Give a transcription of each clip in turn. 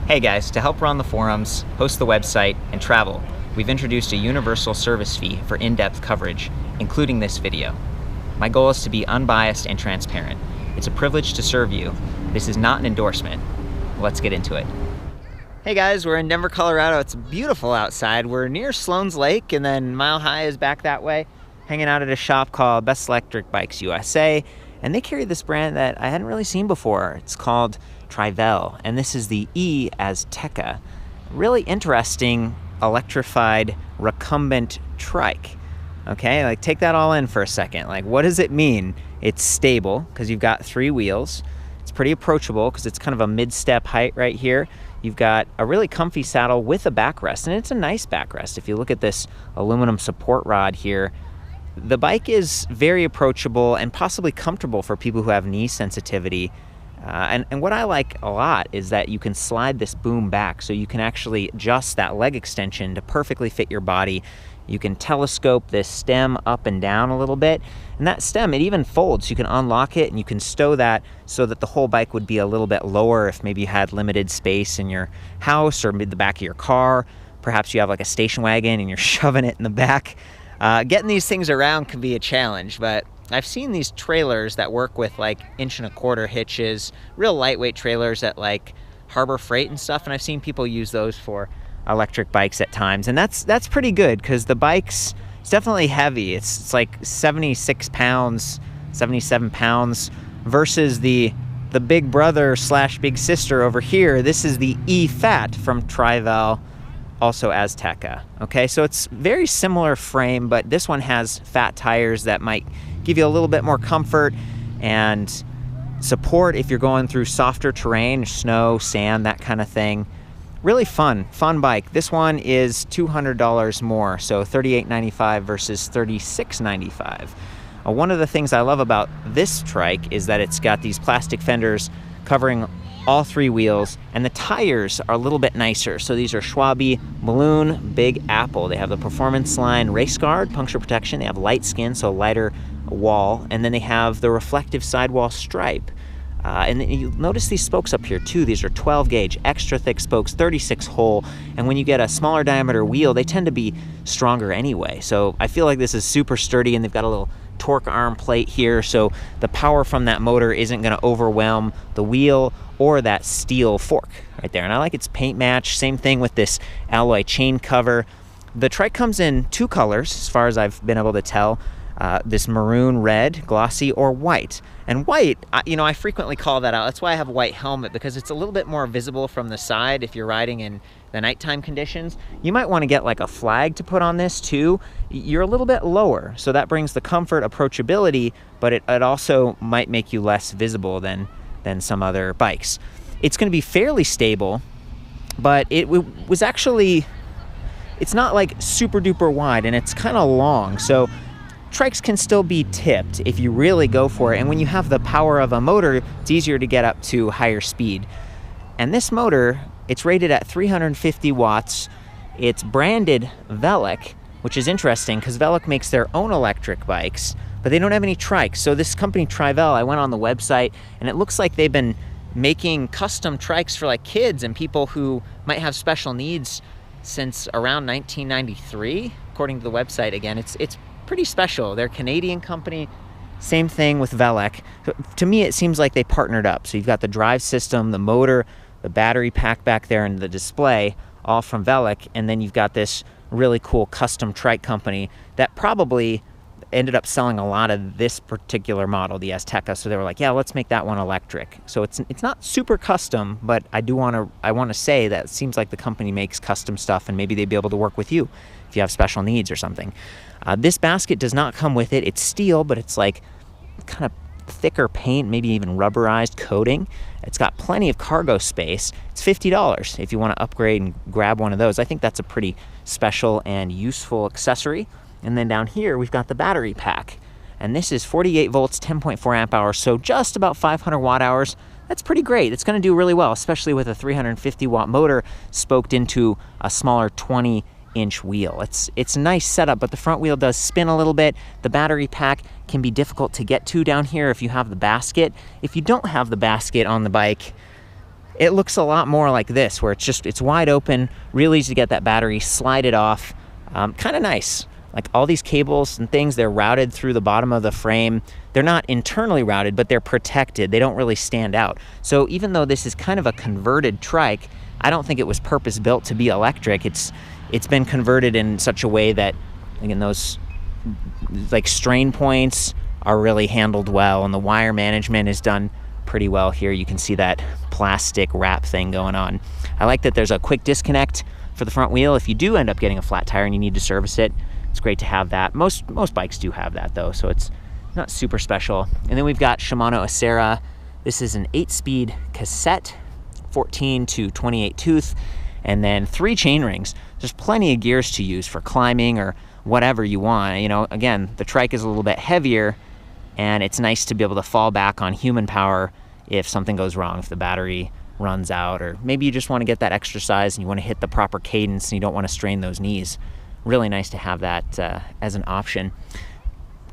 Hey guys, to help run the forums, host the website, and travel, we've introduced a universal service fee for in-depth coverage, including this video. My goal is to be unbiased and transparent. It's a privilege to serve you. This is not an endorsement. Let's get into it. Hey guys, we're in Denver, Colorado. It's beautiful outside. We're near Sloan's Lake, and then Mile High is back that way, hanging out at a shop called Best Electric Bikes USA, and they carry this brand that I hadn't really seen before. It's called Trivel, and this is the E-Azteca. Really interesting electrified recumbent trike. Okay, like take that all in for a second. Like, what does it mean? It's stable because you've got 3 wheels. It's pretty approachable because it's kind of a mid-step height right here. You've got a really comfy saddle with a backrest, and it's a nice backrest. If you look at this aluminum support rod here, the bike is very approachable and possibly comfortable for people who have knee sensitivity. And what I like a lot is that you can slide this boom back, so you can actually adjust that leg extension to perfectly fit your body. You can telescope this stem up and down a little bit, and that stem, it even folds. You can unlock it and you can stow that so that the whole bike would be a little bit lower if maybe you had limited space in your house or the back of your car. Perhaps you have like a station wagon and you're shoving it in the back. Getting these things around can be a challenge, but I've seen these trailers that work with like 1.25" hitches, real lightweight trailers at like Harbor Freight and stuff, and I've seen people use those for electric bikes at times, and that's pretty good because the bike's it's definitely heavy. It's like 76 pounds, 77 pounds versus the big brother / big sister over here. This is the E-Fat from Trivel, also Azteca. Okay, so it's very similar frame, but this one has fat tires that might give you a little bit more comfort and support if you're going through softer terrain, snow, sand, that kind of thing. Really fun bike. This one is $200 more, so $38.95 versus $36.95. One of the things I love about this trike is that it's got these plastic fenders covering all 3 wheels, and the tires are a little bit nicer. So these are Schwalbe Balloon Big Apple. They have the Performance Line Race Guard, puncture protection. They have light skin, so lighter wall, and then they have the reflective sidewall stripe. And then you notice these spokes up here too. These are 12 gauge, extra thick spokes, 36 hole, and when you get a smaller diameter wheel, they tend to be stronger anyway. So I feel like this is super sturdy, and they've got a little torque arm plate here, so the power from that motor isn't going to overwhelm the wheel or that steel fork right there. And I like its paint match. Same thing with this alloy chain cover. The trike comes in 2 colors as far as I've been able to tell. This maroon, red, glossy, or white. And white, I frequently call that out. That's why I have a white helmet, because it's a little bit more visible from the side if you're riding in the nighttime conditions. You might want to get like a flag to put on this too. You're a little bit lower, so that brings the comfort, approachability, but it also might make you less visible than some other bikes. It's going to be fairly stable, but it was actually, it's not like super duper wide, and it's kind of long, so trikes can still be tipped if you really go for it, and when you have the power of a motor, it's easier to get up to higher speed. And this motor, it's rated at 350 watts. It's branded Velec, which is interesting because Velec makes their own electric bikes, but they don't have any trikes. So this company Trivel, I went on the website, and it looks like they've been making custom trikes for like kids and people who might have special needs since around 1993, according to the website. Again, it's pretty special. They're a Canadian company. Same thing with Velec. To me, it seems like they partnered up. So you've got the drive system, the motor, the battery pack back there, and the display, all from Velec. And then you've got this really cool custom trike company that probably ended up selling a lot of this particular model, the Azteca. So they were like, yeah, let's make that one electric. So it's not super custom, but I want to say that it seems like the company makes custom stuff, and maybe they'd be able to work with you if you have special needs or something. This basket does not come with it. It's steel, but it's like kind of thicker paint, maybe even rubberized coating. It's got plenty of cargo space. It's $50 if you want to upgrade and grab one of those. I think that's a pretty special and useful accessory. And then down here, we've got the battery pack. And this is 48 volts, 10.4 amp hours, so just about 500 watt hours. That's pretty great. It's going to do really well, especially with a 350 watt motor spoked into a smaller 20-inch wheel. It's a nice setup, but the front wheel does spin a little bit. The battery pack can be difficult to get to down here if you have the basket. If you don't have the basket on the bike, it looks a lot more like this, where it's wide open, real easy to get that battery, slide it off. Kind of nice. Like all these cables and things, they're routed through the bottom of the frame. They're not internally routed, but they're protected. They don't really stand out. So even though this is kind of a converted trike, I don't think it was purpose built to be electric. It's been converted in such a way that, again, those like strain points are really handled well, and the wire management is done pretty well here. You can see that plastic wrap thing going on. I like that there's a quick disconnect for the front wheel if you do end up getting a flat tire and you need to service it. It's great to have that. Most bikes do have that though, so it's not super special. And then we've got Shimano Acera. This is an 8-speed cassette, 14 to 28 tooth, and then 3 chain rings. There's plenty of gears to use for climbing or whatever you want. You know, again, the trike is a little bit heavier, and it's nice to be able to fall back on human power if something goes wrong, if the battery runs out, or maybe you just want to get that exercise and you want to hit the proper cadence and you don't want to strain those knees. Really nice to have that as an option.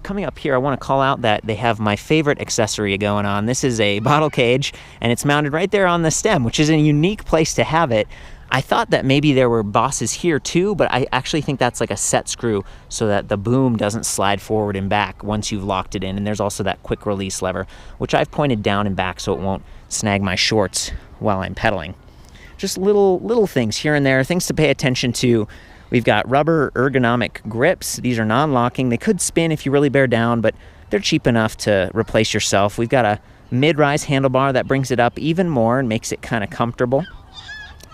Coming up here, I want to call out that they have my favorite accessory going on. This is a bottle cage, and it's mounted right there on the stem, which is a unique place to have it. I thought that maybe there were bosses here too, but I actually think that's like a set screw so that the boom doesn't slide forward and back once you've locked it in. And there's also that quick release lever, which I've pointed down and back so it won't snag my shorts while I'm pedaling. Just little things here and there, things to pay attention to. We've got rubber ergonomic grips. These are non-locking. They could spin if you really bear down, but they're cheap enough to replace yourself. We've got a mid-rise handlebar that brings it up even more and makes it kind of comfortable.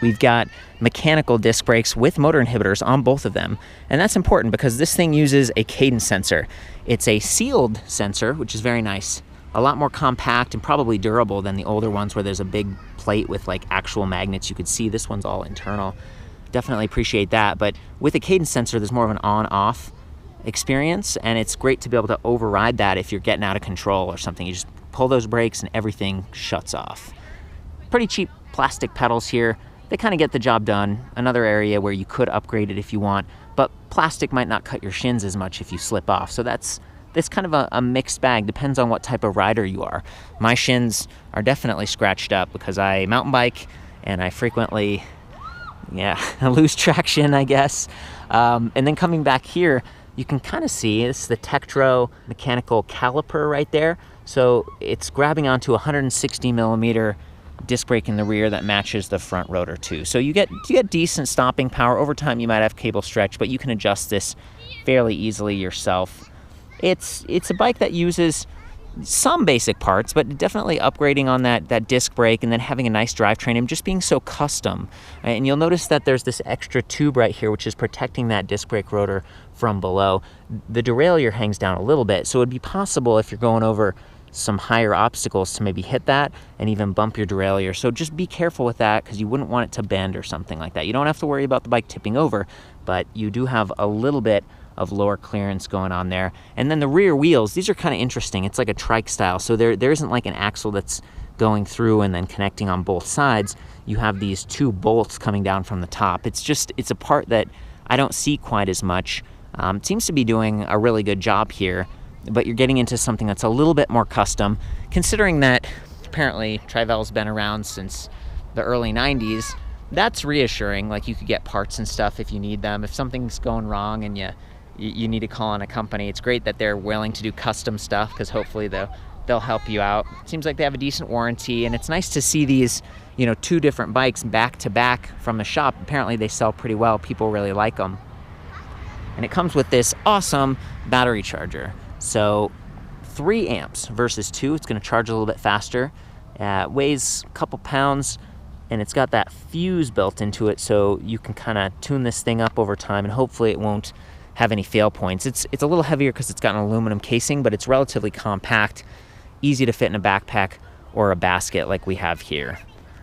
We've got mechanical disc brakes with motor inhibitors on both of them. And that's important because this thing uses a cadence sensor. It's a sealed sensor, which is very nice. A lot more compact and probably durable than the older ones where there's a big plate with like actual magnets you could see. This one's all internal. Definitely appreciate that. But with a cadence sensor, there's more of an on-off experience, and it's great to be able to override that if you're getting out of control or something. You just pull those brakes and everything shuts off. Pretty cheap plastic pedals here. They kind of get the job done. Another area where you could upgrade it if you want, but plastic might not cut your shins as much if you slip off. So that's kind of a mixed bag. Depends on what type of rider you are. My shins are definitely scratched up because I mountain bike and I frequently lose traction, I guess. And then coming back here, you can kind of see, this is the Tektro mechanical caliper right there. So it's grabbing onto a 160 millimeter disc brake in the rear that matches the front rotor too. So you get decent stopping power. Over time you might have cable stretch, but you can adjust this fairly easily yourself. It's a bike that uses some basic parts, but definitely upgrading on that disc brake and then having a nice drivetrain and just being so custom. And you'll notice that there's this extra tube right here which is protecting that disc brake rotor from below. The derailleur hangs down a little bit, so it'd be possible if you're going over some higher obstacles to maybe hit that and even bump your derailleur. So just be careful with that because you wouldn't want it to bend or something like that. You don't have to worry about the bike tipping over, but you do have a little bit of lower clearance going on there. And then the rear wheels, these are kind of interesting. It's like a trike style. So there isn't like an axle that's going through and then connecting on both sides. You have these 2 bolts coming down from the top. It's a part that I don't see quite as much. It seems to be doing a really good job here, but you're getting into something that's a little bit more custom, considering that apparently Trivel's been around since the early 90s. That's reassuring. Like, you could get parts and stuff if you need them. If something's going wrong and you need to call on a company, it's great that they're willing to do custom stuff because hopefully they'll help you out. Seems like they have a decent warranty, and it's nice to see these 2 different bikes back to back from the shop. Apparently they sell pretty well. People really like them. And it comes with this awesome battery charger. So 3 amps versus 2. It's going to charge a little bit faster. Weighs a couple pounds, and it's got that fuse built into it, so you can kind of tune this thing up over time, and hopefully it won't have any fail points. It's a little heavier because it's got an aluminum casing, but it's relatively compact, easy to fit in a backpack or a basket like we have here.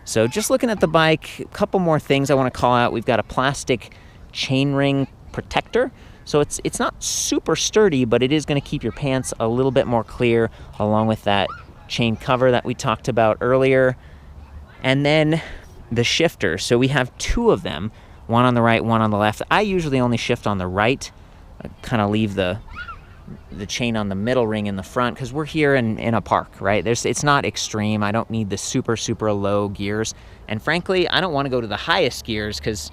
So just looking at the bike, a couple more things I want to call out. We've got a plastic chainring protector. So it's not super sturdy, but it is going to keep your pants a little bit more clear, along with that chain cover that we talked about earlier. And then the shifter. So we have 2 of them, one on the right, one on the left. I usually only shift on the right. I kind of leave the the chain on the middle ring in the front, because we're here in a park, right? It's not extreme. I don't need the super, super low gears. And frankly, I don't want to go to the highest gears, because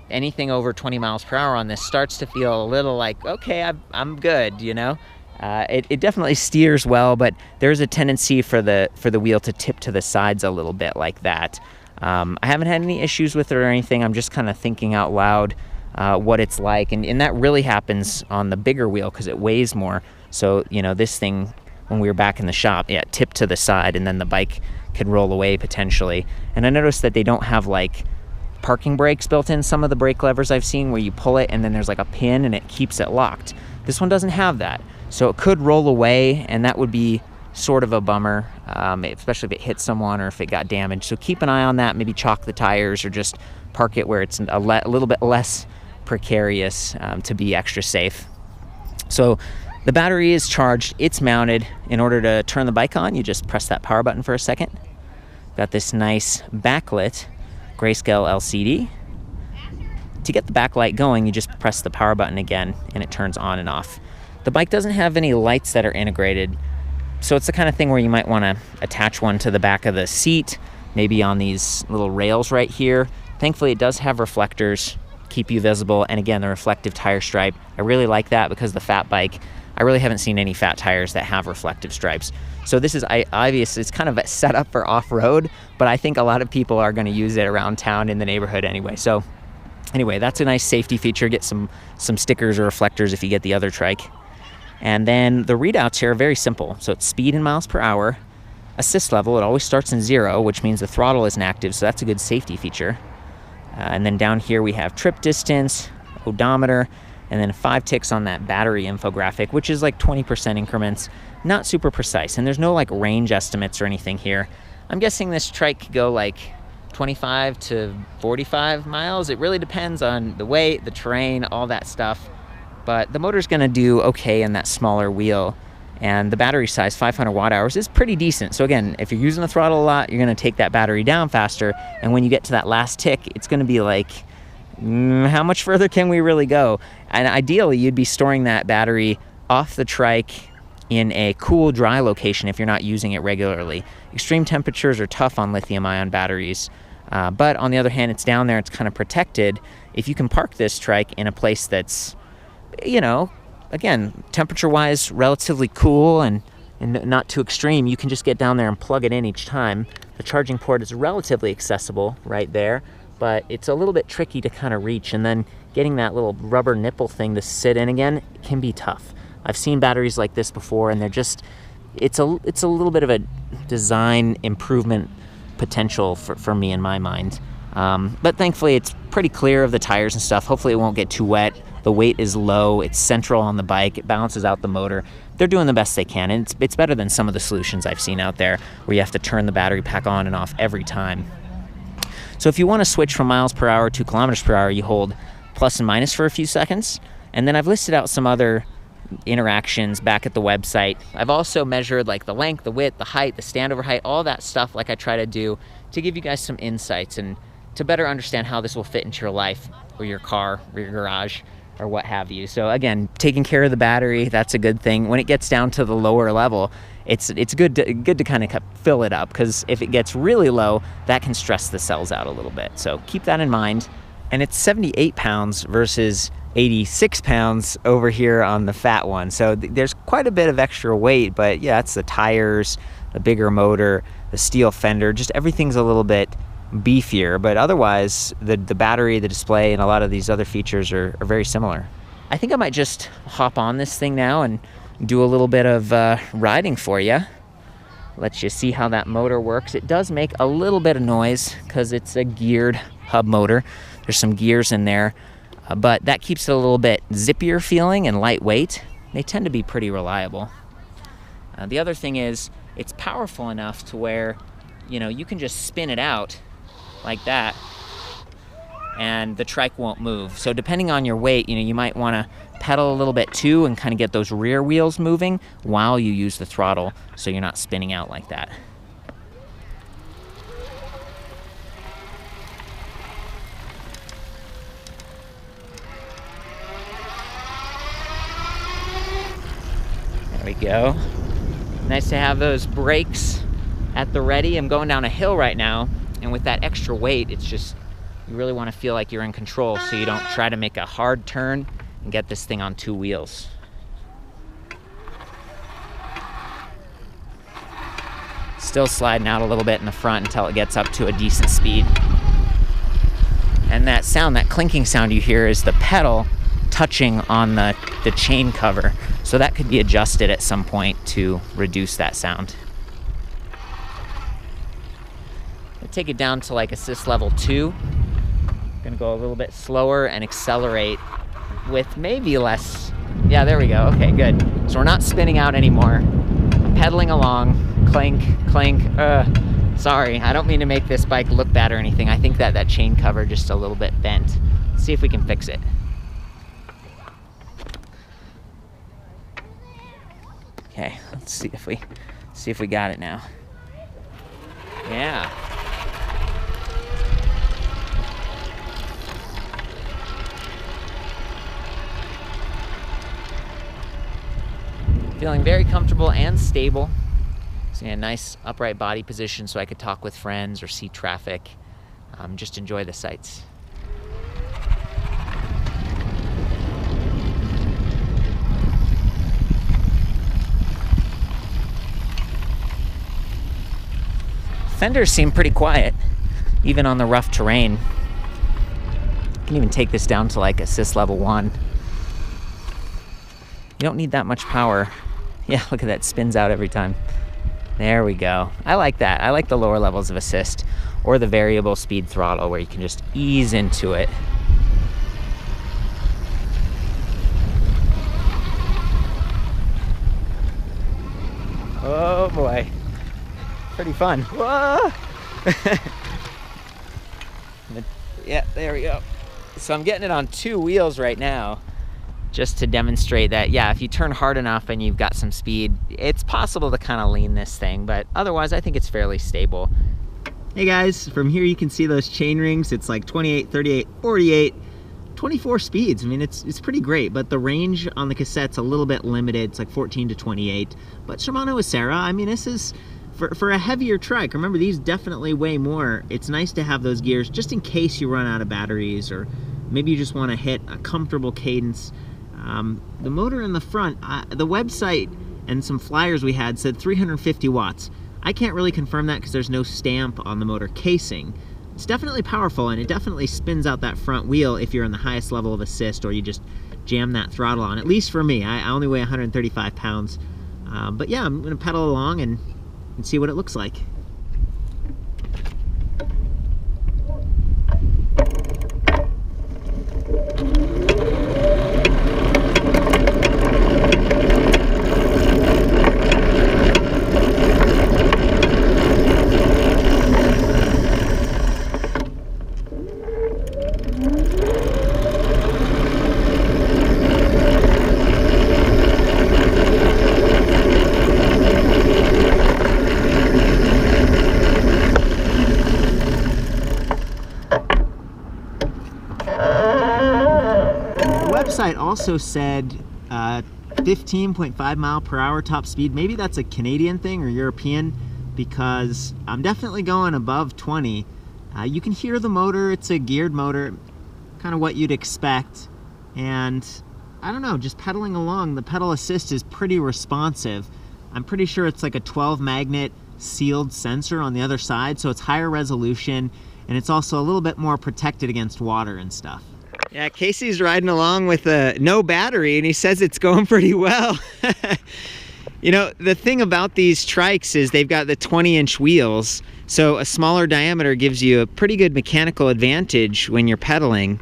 anything over 20 miles per hour on this starts to feel a little like, okay, I'm good, you know? It definitely steers well, but there's a tendency for the wheel to tip to the sides a little bit like that. I haven't had any issues with it or anything. I'm just kind of thinking out loud what it's like, and that really happens on the bigger wheel because it weighs more. So, you know, this thing, when we were back in the shop, yeah, it tipped to the side, and then the bike could roll away potentially. And I noticed that they don't have like parking brakes built in. Some of the brake levers I've seen where you pull it and then there's like a pin and it keeps it locked. This one doesn't have that, so it could roll away, and that would be sort of a bummer, especially if it hit someone or if it got damaged. So keep an eye on that. Maybe chalk the tires or just park it where it's a little bit less precarious, to be extra safe. So the battery is charged, it's mounted. In order to turn the bike on, you just press that power button for a second. Got this nice backlit grayscale LCD. To get the backlight going, you just press the power button again and it turns on and off. The bike doesn't have any lights that are integrated, so it's the kind of thing where you might want to attach one to the back of the seat, maybe on these little rails right here. Thankfully, it does have reflectors, keep you visible, and again, the reflective tire stripe. I really like that because the fat bike, I really haven't seen any fat tires that have reflective stripes. So this is obvious, it's kind of set up for off-road, but I think a lot of people are going to use it around town in the neighborhood anyway. So anyway, that's a nice safety feature. Get some stickers or reflectors if you get the other trike. And then the readouts here are very simple. So it's speed in miles per hour, assist level, it always starts in 0, which means the throttle isn't active, so that's a good safety feature. And then down here we have trip distance, odometer, and then 5 ticks on that battery infographic, which is like 20% increments, not super precise. And there's no like range estimates or anything here. I'm guessing this trike could go like 25 to 45 miles. It really depends on the weight, the terrain, all that stuff. But the motor's gonna do okay in that smaller wheel. And the battery size, 500 watt hours, is pretty decent. So again, if you're using the throttle a lot, you're gonna take that battery down faster. And when you get to that last tick, it's gonna be like, how much further can we really go? And ideally, you'd be storing that battery off the trike in a cool, dry location if you're not using it regularly. Extreme temperatures are tough on lithium-ion batteries. But on the other hand, it's down there, it's kind of protected. If you can park this trike in a place that's, you know, again, temperature-wise, relatively cool and not too extreme, you can just get down there and plug it in each time. The charging port is relatively accessible right there, but it's a little bit tricky to kind of reach, and then getting that little rubber nipple thing to sit in again can be tough. I've seen batteries like this before, and they're just, it's a little bit of a design improvement potential for me in my mind. But thankfully, it's pretty clear of the tires and stuff. Hopefully it won't get too wet. The weight is low, it's central on the bike, it balances out the motor. They're doing the best they can, and it's better than some of the solutions I've seen out there where you have to turn the battery pack on and off every time. So if you want to switch from miles per hour to kilometers per hour, you hold plus and minus for a few seconds. And then I've listed out some other interactions back at the website. I've also measured like the length, the width, the height, the standover height, all that stuff like I try to do to give you guys some insights and to better understand how this will fit into your life or your car or your garage or what have you. So again, taking care of the battery, that's a good thing. When it gets down to the lower level, it's good to kind of fill it up, because if it gets really low, that can stress the cells out a little bit. So keep that in mind. And it's 78 pounds versus 86 pounds over here on the fat one. So there's quite a bit of extra weight, but yeah, it's the tires, the bigger motor, the steel fender, just everything's a little bit beefier, but otherwise the battery, the display, and a lot of these other features are very similar. I think I might just hop on this thing now and do a little bit of riding for you. Let you see how that motor works. It does make a little bit of noise because it's a geared hub motor. There's some gears in there, but that keeps it a little bit zippier feeling and lightweight. They tend to be pretty reliable. The other thing is it's powerful enough to where, you know, you can just spin it out like that and the trike won't move. So depending on your weight, you know, you might want to pedal a little bit too and kind of get those rear wheels moving while you use the throttle so you're not spinning out like that. go. Nice to have those brakes at the ready. I'm going down a hill right now, and with that extra weight, it's just, you really want to feel like you're in control so you don't try to make a hard turn and get this thing on two wheels. Still sliding out a little bit in the front until it gets up to a decent speed. And that sound, that clinking sound you hear, is the pedal touching on the chain cover. So that could be adjusted at some point to reduce that sound. I'll take it down to like assist level 2. I'm gonna go a little bit slower and accelerate with maybe less. Yeah, there we go. Okay, good. So we're not spinning out anymore. I'm pedaling along. Clank, clank. Sorry, I don't mean to make this bike look bad or anything. I think that chain cover just a little bit bent. Let's see if we can fix it. Okay, let's see if we got it now. Yeah. Feeling very comfortable and stable. So a nice upright body position so I could talk with friends or see traffic. Just enjoy the sights. Fenders seem pretty quiet, even on the rough terrain. I can even take this down to like assist level 1. You don't need that much power. Yeah, look at that, spins out every time. There we go. I like that. I like the lower levels of assist or the variable speed throttle where you can just ease into it. Oh boy. Pretty fun. Whoa! Yeah, there we go. So I'm getting it on 2 wheels right now, just to demonstrate that, yeah, if you turn hard enough and you've got some speed, it's possible to kind of lean this thing, but otherwise I think it's fairly stable. Hey guys, from here you can see those chain rings. It's like 28, 38, 48, 24 speeds. I mean, it's pretty great, but the range on the cassette's a little bit limited. It's like 14 to 28, but Shimano Acera, I mean, this is, for a heavier trike, remember these definitely weigh more. It's nice to have those gears just in case you run out of batteries or maybe you just want to hit a comfortable cadence. The motor in the front, the website and some flyers we had said 350 watts. I can't really confirm that because there's no stamp on the motor casing. It's definitely powerful and it definitely spins out that front wheel if you're in the highest level of assist or you just jam that throttle on. At least for me, I only weigh 135 pounds. But yeah, I'm going to pedal along and see what it looks like. Also said 15.5 mile per hour top speed. Maybe that's a Canadian thing or European, because I'm definitely going above 20. You can hear the motor. It's a geared motor, kind of what you'd expect. And I don't know, just pedaling along, the pedal assist is pretty responsive. I'm pretty sure it's like a 12 magnet sealed sensor on the other side, so it's higher resolution and it's also a little bit more protected against water and stuff. Yeah, Casey's riding along with no battery and he says it's going pretty well. You know, the thing about these trikes is they've got the 20-inch wheels, so a smaller diameter gives you a pretty good mechanical advantage when you're pedaling.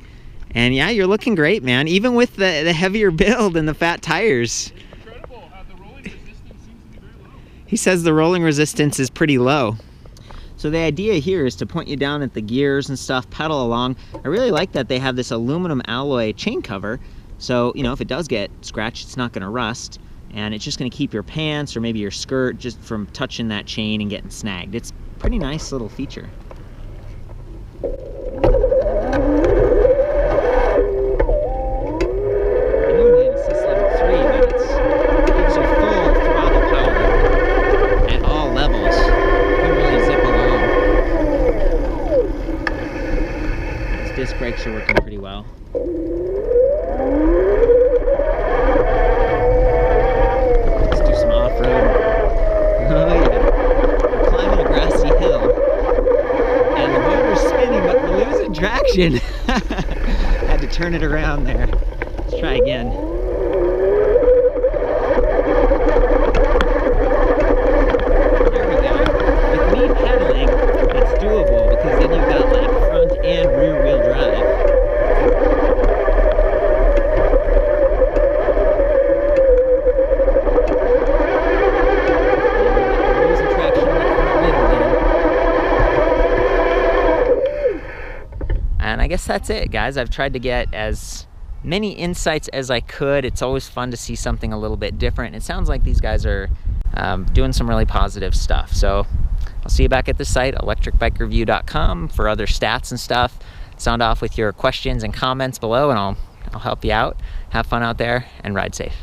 And yeah, you're looking great, man, even with the heavier build and the fat tires. Incredible. The rolling resistance seems to be very low. He says the rolling resistance is pretty low. So the idea here is to point you down at the gears and stuff, pedal along. I really like that they have this aluminum alloy chain cover. So, you know, if it does get scratched, it's not gonna rust. And it's just gonna keep your pants or maybe your skirt just from touching that chain and getting snagged. It's a pretty nice little feature. I know we had assist level 3, but it gives you full disc brakes are working pretty well. Let's do some off-road. Oh yeah, we're climbing a grassy hill. And the motor's spinning, but we're losing traction. Had to turn it around there. Let's try again. There we go. With me pedaling, it's doable because then you've got like front and rear wheel drive. We're losing traction on the front wheel again. And I guess that's it, guys. I've tried to get as many insights as I could. It's always fun to see something a little bit different. It sounds like these guys are doing some really positive stuff. So I'll see you back at the site, ElectricBikeReview.com, for other stats and stuff. Sound off with your questions and comments below, and I'll help you out. Have fun out there and ride safe.